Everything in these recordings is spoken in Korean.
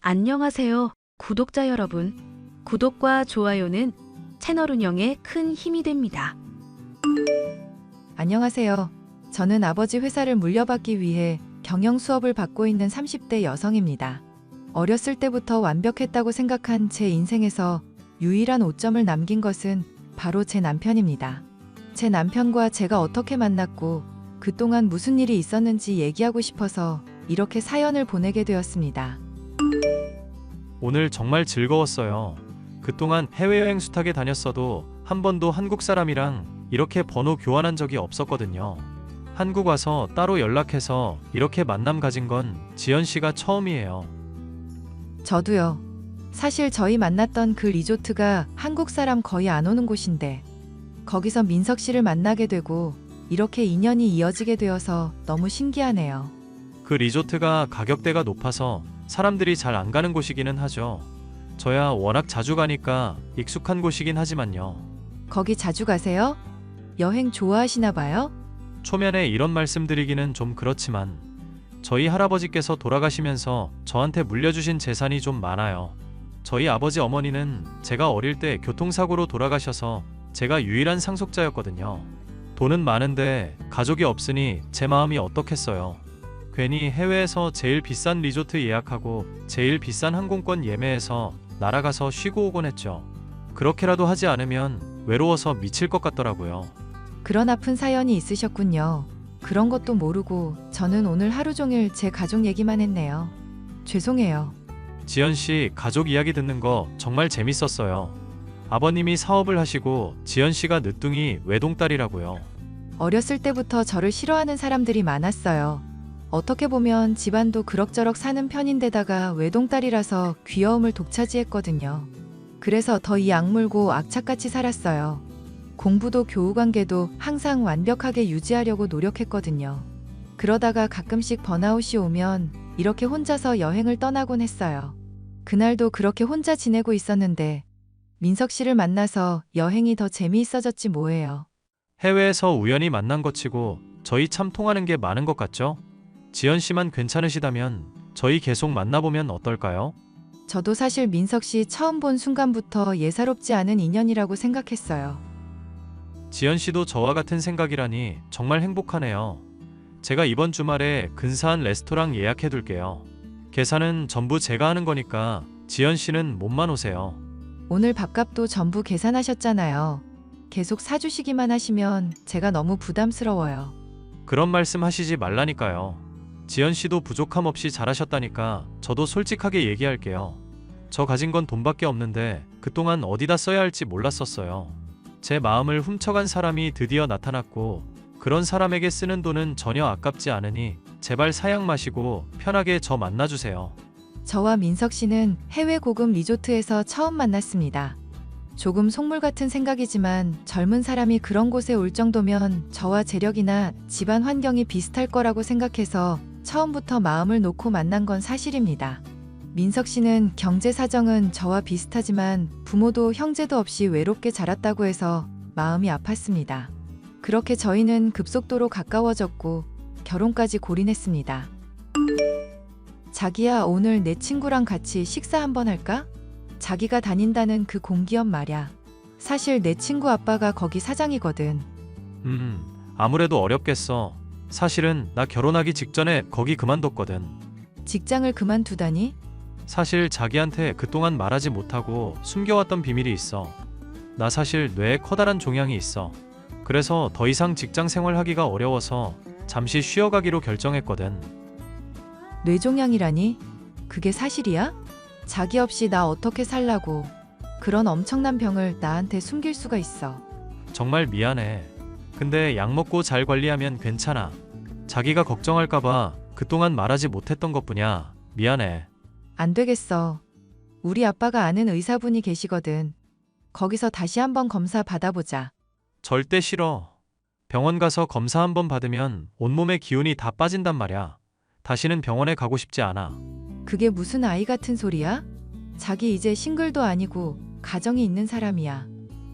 안녕하세요, 구독자 여러분. 구독과 좋아요는 채널 운영에 큰 힘이 됩니다. 안녕하세요. 저는 아버지 회사를 물려받기 위해 경영 수업을 받고 있는 30대 여성입니다. 어렸을 때부터 완벽했다고 생각한 제 인생에서 유일한 오점을 남긴 것은 바로 제 남편입니다. 제 남편과 제가 어떻게 만났고 그동안 무슨 일이 있었는지 얘기하고 싶어서 이렇게 사연을 보내게 되었습니다. 오늘 정말 즐거웠어요. 그동안 해외여행 숱하게 다녔어도 한 번도 한국 사람이랑 이렇게 번호 교환한 적이 없었거든요. 한국 와서 따로 연락해서 이렇게 만남 가진 건 지연 씨가 처음이에요. 저도요. 사실 저희 만났던 그 리조트가 한국 사람 거의 안 오는 곳인데 거기서 민석 씨를 만나게 되고 이렇게 인연이 이어지게 되어서 너무 신기하네요. 그 리조트가 가격대가 높아서 사람들이 잘 안 가는 곳이기는 하죠. 저야 워낙 자주 가니까 익숙한 곳이긴 하지만요. 거기 자주 가세요? 여행 좋아하시나 봐요? 초면에 이런 말씀드리기는 좀 그렇지만 저희 할아버지께서 돌아가시면서 저한테 물려주신 재산이 좀 많아요. 저희 아버지 어머니는 제가 어릴 때 교통사고로 돌아가셔서 제가 유일한 상속자였거든요. 돈은 많은데 가족이 없으니 제 마음이 어떻겠어요. 괜히 해외에서 제일 비싼 리조트 예약하고 제일 비싼 항공권 예매해서 날아가서 쉬고 오곤 했죠. 그렇게라도 하지 않으면 외로워서 미칠 것 같더라고요. 그런 아픈 사연이 있으셨군요. 그런 것도 모르고 저는 오늘 하루 종일 제 가족 얘기만 했네요. 죄송해요. 지연 씨 가족 이야기 듣는 거 정말 재밌었어요. 아버님이 사업을 하시고 지연 씨가 늦둥이 외동딸이라고요. 어렸을 때부터 저를 싫어하는 사람들이 많았어요. 어떻게 보면 집안도 그럭저럭 사는 편인데다가 외동딸이라서 귀여움을 독차지했거든요. 그래서 더 이 악물고 악착같이 살았어요. 공부도 교우관계도 항상 완벽하게 유지하려고 노력했거든요. 그러다가 가끔씩 번아웃이 오면 이렇게 혼자서 여행을 떠나곤 했어요. 그날도 그렇게 혼자 지내고 있었는데 민석 씨를 만나서 여행이 더 재미있어졌지 뭐예요. 해외에서 우연히 만난 것 치고 저희 참 통하는 게 많은 것 같죠? 지연 씨만 괜찮으시다면 저희 계속 만나보면 어떨까요? 저도 사실 민석 씨 처음 본 순간부터 예사롭지 않은 인연이라고 생각했어요. 지연 씨도 저와 같은 생각이라니 정말 행복하네요. 제가 이번 주말에 근사한 레스토랑 예약해 둘게요. 계산은 전부 제가 하는 거니까 지연 씨는 몸만 오세요. 오늘 밥값도 전부 계산하셨잖아요. 계속 사주시기만 하시면 제가 너무 부담스러워요. 그런 말씀 하시지 말라니까요. 지연 씨도 부족함 없이 잘하셨다니까 저도 솔직하게 얘기할게요. 저 가진 건 돈밖에 없는데 그동안 어디다 써야 할지 몰랐었어요. 제 마음을 훔쳐간 사람이 드디어 나타났고 그런 사람에게 쓰는 돈은 전혀 아깝지 않으니 제발 사양 마시고 편하게 저 만나주세요. 저와 민석 씨는 해외 고급 리조트에서 처음 만났습니다. 조금 속물 같은 생각이지만 젊은 사람이 그런 곳에 올 정도면 저와 재력이나 집안 환경이 비슷할 거라고 생각해서 처음부터 마음을 놓고 만난 건 사실입니다. 민석 씨는 경제 사정은 저와 비슷하지만 부모도 형제도 없이 외롭게 자랐다고 해서 마음이 아팠습니다. 그렇게 저희는 급속도로 가까워졌고 결혼까지 골인했습니다. 자기야, 오늘 내 친구랑 같이 식사 한번 할까? 자기가 다닌다는 그 공기업 말야. 사실 내 친구 아빠가 거기 사장이거든. 아무래도 어렵겠어. 사실은 나 결혼하기 직전에 거기 그만뒀거든. 직장을 그만두다니? 사실 자기한테 그동안 말하지 못하고 숨겨왔던 비밀이 있어. 나 사실 뇌에 커다란 종양이 있어. 그래서 더 이상 직장 생활하기가 어려워서 잠시 쉬어가기로 결정했거든. 뇌종양이라니? 그게 사실이야? 자기 없이 나 어떻게 살라고 그런 엄청난 병을 나한테 숨길 수가 있어. 정말 미안해. 근데 약 먹고 잘 관리하면 괜찮아. 자기가 걱정할까봐 그동안 말하지 못했던 것뿐이야. 미안해. 안 되겠어. 우리 아빠가 아는 의사분이 계시거든. 거기서 다시 한번 검사 받아보자. 절대 싫어. 병원 가서 검사 한번 받으면 온몸의 기운이 다 빠진단 말이야. 다시는 병원에 가고 싶지 않아. 그게 무슨 아이 같은 소리야? 자기 이제 싱글도 아니고 가정이 있는 사람이야.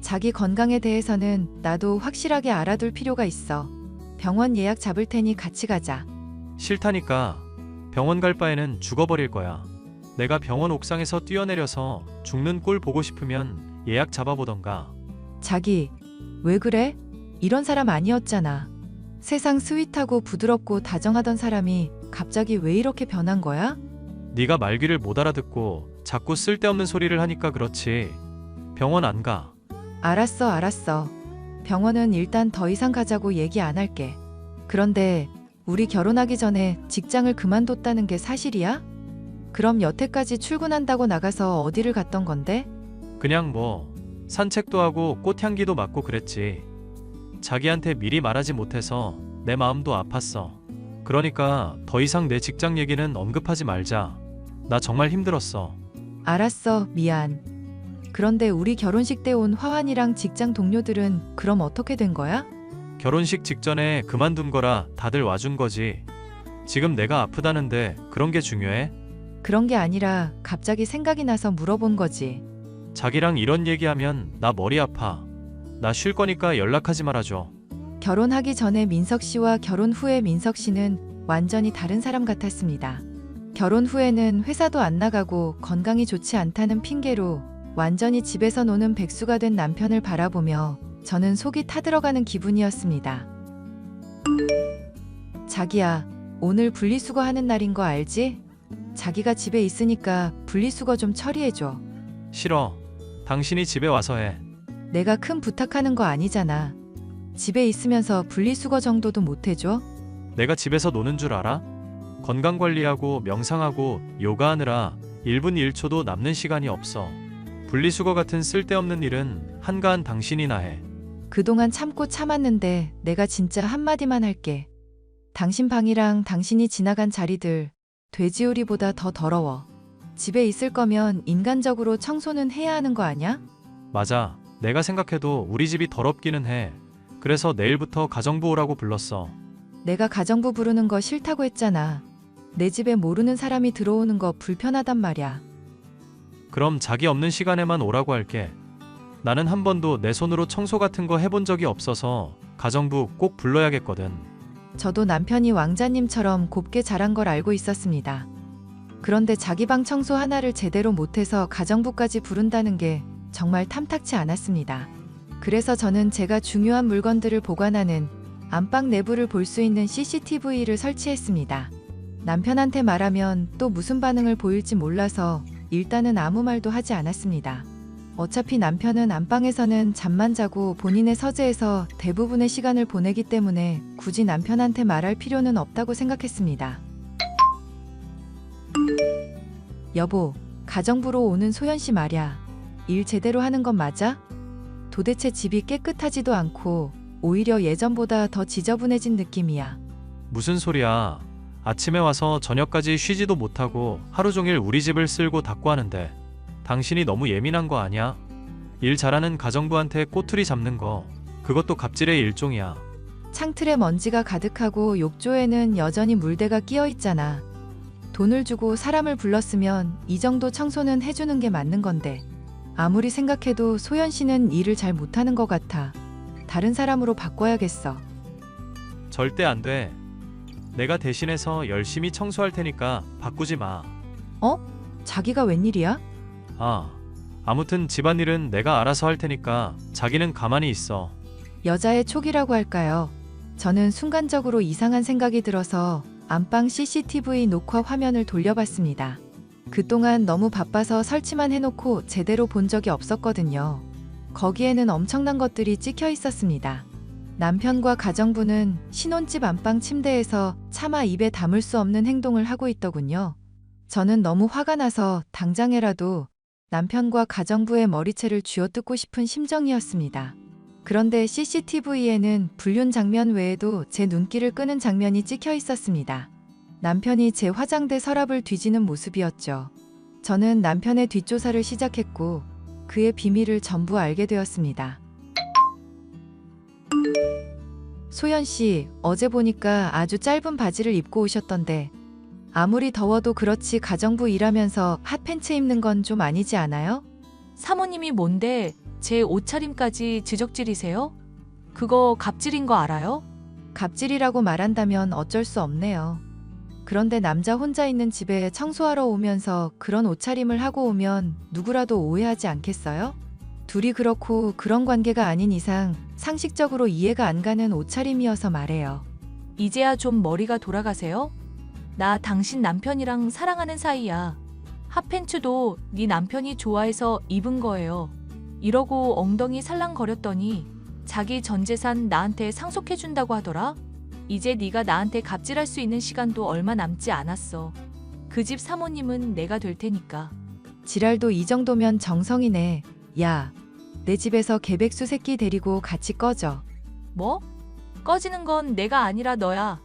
자기 건강에 대해서는 나도 확실하게 알아둘 필요가 있어. 병원 예약 잡을 테니 같이 가자. 싫다니까. 병원 갈 바에는 죽어버릴 거야. 내가 병원 옥상에서 뛰어내려서 죽는 꼴 보고 싶으면 예약 잡아보던가. 자기, 왜 그래? 이런 사람 아니었잖아. 세상 스윗하고 부드럽고 다정하던 사람이 갑자기 왜 이렇게 변한 거야? 네가 말귀를 못 알아듣고 자꾸 쓸데없는 소리를 하니까 그렇지. 병원 안 가. 알았어, 알았어. 병원은 일단 더 이상 가자고 얘기 안 할게. 그런데 우리 결혼하기 전에 직장을 그만뒀다는 게 사실이야? 그럼 여태까지 출근한다고 나가서 어디를 갔던 건데? 그냥 뭐 산책도 하고 꽃향기도 맡고 그랬지. 자기한테 미리 말하지 못해서 내 마음도 아팠어. 그러니까 더 이상 내 직장 얘기는 언급하지 말자. 나 정말 힘들었어. 알았어, 미안. 그런데 우리 결혼식 때 온 화환이랑 직장 동료들은 그럼 어떻게 된 거야? 결혼식 직전에 그만둔 거라 다들 와준 거지. 지금 내가 아프다는데 그런 게 중요해? 그런 게 아니라 갑자기 생각이 나서 물어본 거지. 자기랑 이런 얘기하면 나 머리 아파. 나 쉴 거니까 연락하지 말아줘. 결혼하기 전에 민석 씨와 결혼 후에 민석 씨는 완전히 다른 사람 같았습니다. 결혼 후에는 회사도 안 나가고 건강이 좋지 않다는 핑계로 완전히 집에서 노는 백수가 된 남편을 바라보며 저는 속이 타들어가는 기분이었습니다. 자기야, 오늘 분리수거 하는 날인 거 알지? 자기가 집에 있으니까 분리수거 좀 처리해줘. 싫어. 당신이 집에 와서 해. 내가 큰 부탁하는 거 아니잖아. 집에 있으면서 분리수거 정도도 못 해줘? 내가 집에서 노는 줄 알아? 건강관리하고 명상하고 요가하느라 1분 1초도 남는 시간이 없어. 분리수거 같은 쓸데없는 일은 한가한 당신이나 해. 그동안 참고 참았는데 내가 진짜 한마디만 할게. 당신 방이랑 당신이 지나간 자리들 돼지우리보다 더 더러워. 집에 있을 거면 인간적으로 청소는 해야 하는 거 아냐? 맞아. 내가 생각해도 우리 집이 더럽기는 해. 그래서 내일부터 가정부 오라고 불렀어. 내가 가정부 부르는 거 싫다고 했잖아. 내 집에 모르는 사람이 들어오는 거 불편하단 말이야. 그럼 자기 없는 시간에만 오라고 할게. 나는 한 번도 내 손으로 청소 같은 거 해본 적이 없어서 가정부 꼭 불러야겠거든. 저도 남편이 왕자님처럼 곱게 자란 걸 알고 있었습니다. 그런데 자기 방 청소 하나를 제대로 못해서 가정부까지 부른다는 게 정말 탐탁치 않았습니다. 그래서 저는 제가 중요한 물건들을 보관하는 안방 내부를 볼 수 있는 CCTV를 설치했습니다. 남편한테 말하면 또 무슨 반응을 보일지 몰라서 일단은 아무 말도 하지 않았습니다. 어차피 남편은 안방에서는 잠만 자고 본인의 서재에서 대부분의 시간을 보내기 때문에 굳이 남편한테 말할 필요는 없다고 생각했습니다. 여보, 가정부로 오는 소연 씨 말야. 일 제대로 하는 건 맞아? 도대체 집이 깨끗하지도 않고 오히려 예전보다 더 지저분해진 느낌이야. 무슨 소리야. 아침에 와서 저녁까지 쉬지도 못하고 하루 종일 우리 집을 쓸고 닦고 하는데 당신이 너무 예민한 거 아니야? 일 잘하는 가정부한테 꼬투리 잡는 거 그것도 갑질의 일종이야. 창틀에 먼지가 가득하고 욕조에는 여전히 물대가 끼어 있잖아. 돈을 주고 사람을 불렀으면 이 정도 청소는 해주는 게 맞는 건데 아무리 생각해도 소연 씨는 일을 잘 못하는 것 같아. 다른 사람으로 바꿔야겠어. 절대 안 돼. 내가 대신해서 열심히 청소할 테니까 바꾸지 마. 자기가 웬일이야? 아무튼 집안일은 내가 알아서 할 테니까 자기는 가만히 있어. 여자의 촉이라고 할까요? 저는 순간적으로 이상한 생각이 들어서 안방 CCTV 녹화 화면을 돌려봤습니다. 그동안 너무 바빠서 설치만 해놓고 제대로 본 적이 없었거든요. 거기에는 엄청난 것들이 찍혀 있었습니다. 남편과 가정부는 신혼집 안방 침대에서 차마 입에 담을 수 없는 행동을 하고 있더군요. 저는 너무 화가 나서 당장에라도 남편과 가정부의 머리채를 쥐어뜯고 싶은 심정이었습니다. 그런데 CCTV에는 불륜 장면 외에도 제 눈길을 끄는 장면이 찍혀 있었습니다. 남편이 제 화장대 서랍을 뒤지는 모습이었죠. 저는 남편의 뒷조사를 시작했고 그의 비밀을 전부 알게 되었습니다. 소연 씨, 어제 보니까 아주 짧은 바지를 입고 오셨던데 아무리 더워도 그렇지 가정부 일하면서 핫팬츠 입는 건 좀 아니지 않아요? 사모님이 뭔데 제 옷차림까지 지적질이세요? 그거 갑질인 거 알아요? 갑질이라고 말한다면 어쩔 수 없네요. 그런데 남자 혼자 있는 집에 청소하러 오면서 그런 옷차림을 하고 오면 누구라도 오해하지 않겠어요? 둘이 그렇고 그런 관계가 아닌 이상 상식적으로 이해가 안 가는 옷차림이어서 말해요. 이제야 좀 머리가 돌아가세요? 나 당신 남편이랑 사랑하는 사이야. 핫팬츠도 네 남편이 좋아해서 입은 거예요. 이러고 엉덩이 살랑거렸더니 자기 전 재산 나한테 상속해준다고 하더라? 이제 네가 나한테 갑질할 수 있는 시간도 얼마 남지 않았어. 그 집 사모님은 내가 될 테니까. 지랄도 이 정도면 정성이네. 야, 내 집에서 개백수 새끼 데리고 같이 꺼져. 뭐? 꺼지는 건 내가 아니라 너야.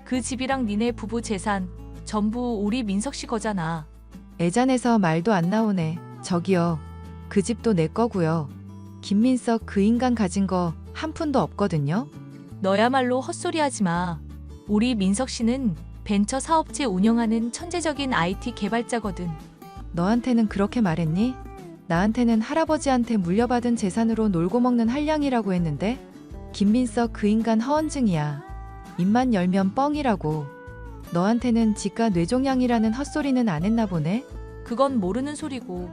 그 집이랑 니네 부부 재산 전부 우리 민석 씨 거잖아. 애잔해서 말도 안 나오네. 저기요. 그 집도 내 거고요. 김민석 그 인간 가진 거 한 푼도 없거든요. 너야말로 헛소리 하지 마. 우리 민석 씨는 벤처 사업체 운영하는 천재적인 IT 개발자거든. 너한테는 그렇게 말했니? 나한테는 할아버지한테 물려받은 재산으로 놀고 먹는 한량이라고 했는데 김민석 그 인간 허언증이야. 입만 열면 뻥이라고. 너한테는 지가 뇌종양이라는 헛소리는 안 했나 보네? 그건 모르는 소리고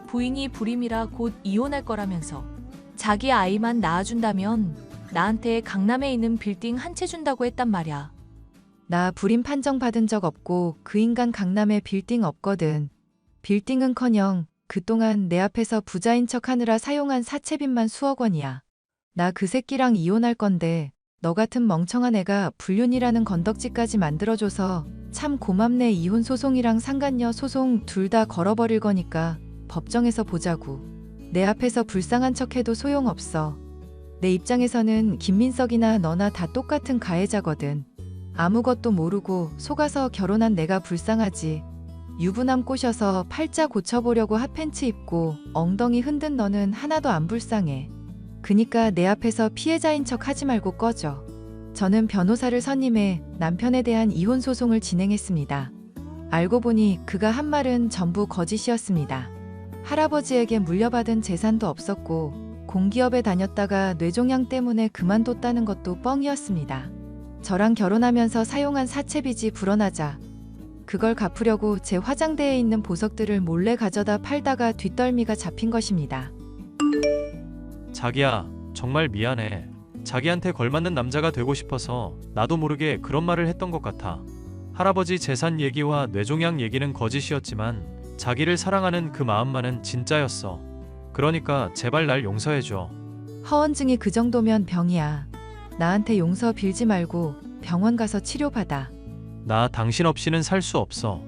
부인이 불임이라 곧 이혼할 거라면서 자기 아이만 낳아준다면 나한테 강남에 있는 빌딩 한 채 준다고 했단 말이야. 나 불임 판정 받은 적 없고 그 인간 강남에 빌딩 없거든. 빌딩은커녕 그동안 내 앞에서 부자인 척 하느라 사용한 사채빚만 수억 원이야. 나 그 새끼랑 이혼할 건데 너 같은 멍청한 애가 불륜이라는 건덕지까지 만들어줘서 참 고맙네. 이혼 소송이랑 상간녀 소송 둘 다 걸어버릴 거니까 법정에서 보자고. 내 앞에서 불쌍한 척해도 소용없어. 내 입장에서는 김민석이나 너나 다 똑같은 가해자거든. 아무것도 모르고 속아서 결혼한 내가 불쌍하지. 유부남 꼬셔서 팔자 고쳐보려고 핫팬츠 입고 엉덩이 흔든 너는 하나도 안 불쌍해. 그니까 내 앞에서 피해자인 척 하지 말고 꺼져. 저는 변호사를 선임해 남편에 대한 이혼 소송을 진행했습니다. 알고 보니 그가 한 말은 전부 거짓이었습니다. 할아버지에게 물려받은 재산도 없었고 공기업에 다녔다가 뇌종양 때문에 그만뒀다는 것도 뻥이었습니다. 저랑 결혼하면서 사용한 사채빚이 불어나자 그걸 갚으려고 제 화장대에 있는 보석들을 몰래 가져다 팔다가 뒷덜미가 잡힌 것입니다. 자기야, 정말 미안해. 자기한테 걸맞는 남자가 되고 싶어서 나도 모르게 그런 말을 했던 것 같아. 할아버지 재산 얘기와 뇌종양 얘기는 거짓이었지만 자기를 사랑하는 그 마음만은 진짜였어. 그러니까 제발 날 용서해줘. 허언증이 그 정도면 병이야. 나한테 용서 빌지 말고 병원 가서 치료받아. 나 당신 없이는 살 수 없어.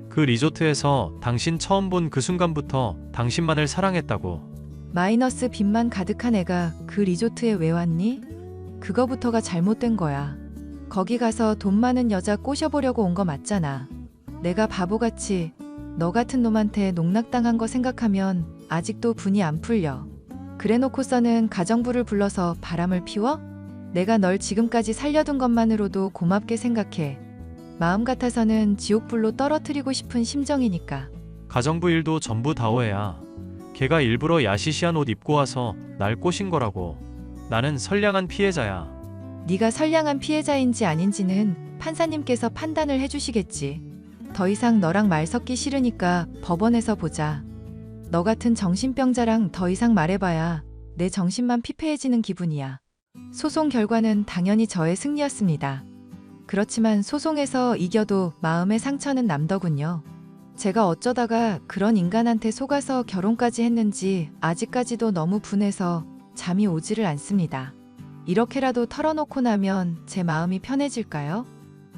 그 리조트에서 당신 처음 본 그 순간부터 당신만을 사랑했다고. 마이너스 빚만 가득한 애가 그 리조트에 왜 왔니? 그거부터가 잘못된 거야. 거기 가서 돈 많은 여자 꼬셔보려고 온 거 맞잖아. 내가 바보같이 너 같은 놈한테 농락당한 거 생각하면 아직도 분이 안 풀려. 그래놓고서는 가정부를 불러서 바람을 피워? 내가 널 지금까지 살려둔 것만으로도 고맙게 생각해. 마음 같아서는 지옥불로 떨어뜨리고 싶은 심정이니까. 가정부 일도 전부 다 오해야. 걔가 일부러 야시시한 옷 입고 와서 날 꼬신 거라고. 나는 선량한 피해자야. 네가 선량한 피해자인지 아닌지는 판사님께서 판단을 해주시겠지. 더 이상 너랑 말 섞기 싫으니까 법원에서 보자. 너 같은 정신병자랑 더 이상 말해봐야 내 정신만 피폐해지는 기분이야. 소송 결과는 당연히 저의 승리였습니다. 그렇지만 소송에서 이겨도 마음의 상처는 남더군요. 제가 어쩌다가 그런 인간한테 속아서 결혼까지 했는지 아직까지도 너무 분해서 잠이 오지를 않습니다. 이렇게라도 털어놓고 나면 제 마음이 편해질까요?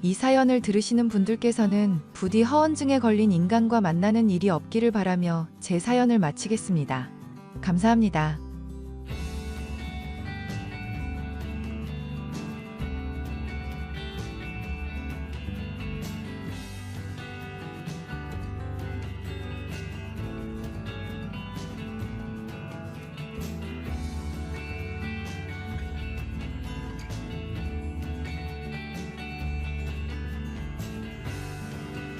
이 사연을 들으시는 분들께서는 부디 허언증에 걸린 인간과 만나는 일이 없기를 바라며 제 사연을 마치겠습니다. 감사합니다.